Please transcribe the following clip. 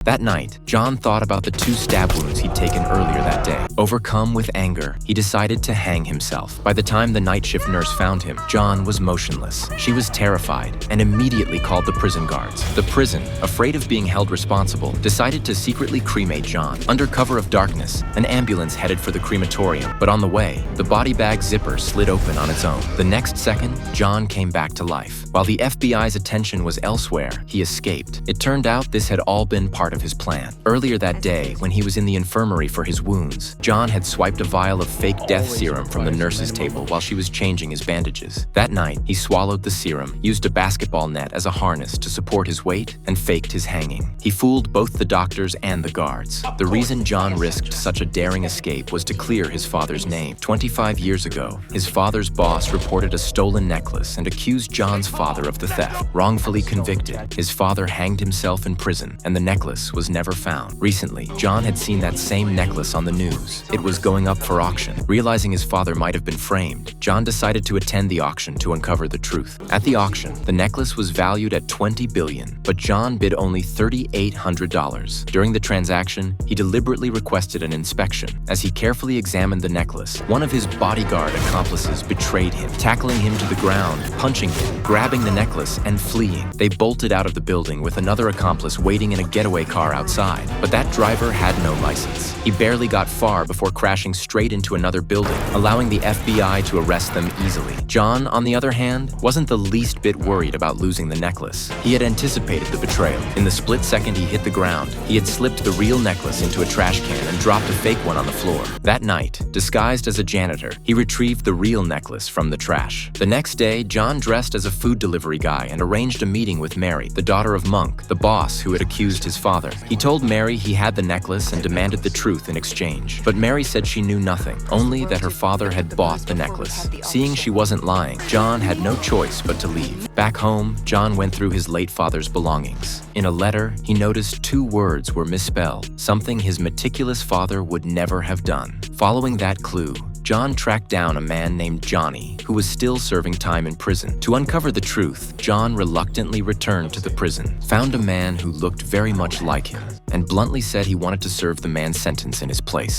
That night, John thought about the 2 stab wounds he'd taken earlier that day. Overcome with anger, he decided to hang himself. By the time the night shift nurse found him, John was motionless. She was terrified and immediately called the prison guards. The prison, afraid of being held responsible, decided to secretly cremate John. Under cover of darkness, an ambulance headed for the crematorium, but on the way, the body bag zipper slid open on its own. The next second, John came back to life. While the FBI's attention was elsewhere, he escaped. It turned out this had all been part of his plan. Earlier that day, when he was in the infirmary for his wounds, John had swiped a vial of fake death serum from the nurse's table while she was changing his bandages. That night, he swallowed the serum, used a basketball net as a harness to support his weight, and faked his hanging. He fooled both the doctors and the guards. The reason John risked such a daring escape was to clear his father's name. 25 years ago, his father's boss reported a stolen necklace and accused John's father of the theft. Wrongfully convicted, his father hanged himself in prison, and the necklace was never found. Recently, John had seen that same necklace on the news. It was going up for auction. Realizing his father might have been framed, John decided to attend the auction to uncover the truth. At the auction, the necklace was valued at $20 billion, but John bid only $3,800. During the transaction, he deliberately requested an inspection. As he carefully examined the necklace, one of his bodyguard accomplices betrayed him, tackling him to the ground, punching him, grabbing the necklace, and fleeing. They bolted out of the building with another accomplice waiting in a getaway car outside, but that driver had no license. He barely got far before crashing straight into another building, allowing the FBI to arrest them easily. John, on the other hand, wasn't the least bit worried about losing the necklace. He had anticipated the betrayal. In the split second he hit the ground, he had slipped the real necklace into a trash can and dropped a fake one on the floor. That night, disguised as a janitor, he retrieved the real necklace from the trash. The next day, John dressed as a food delivery guy and arranged a meeting with Mary, the daughter of Monk, the boss who had accused his father. He told Mary he had the necklace and demanded the truth in exchange. But Mary said she knew nothing, only that her father had bought the necklace. Seeing she wasn't lying, John had no choice but to leave. Back home, John went through his late father's belongings. In a letter, he noticed 2 words were misspelled, something his meticulous father would never have done. Following that clue, John tracked down a man named Johnny, who was still serving time in prison. To uncover the truth, John reluctantly returned to the prison, found a man who looked very much like him, and bluntly said he wanted to serve the man's sentence in his place.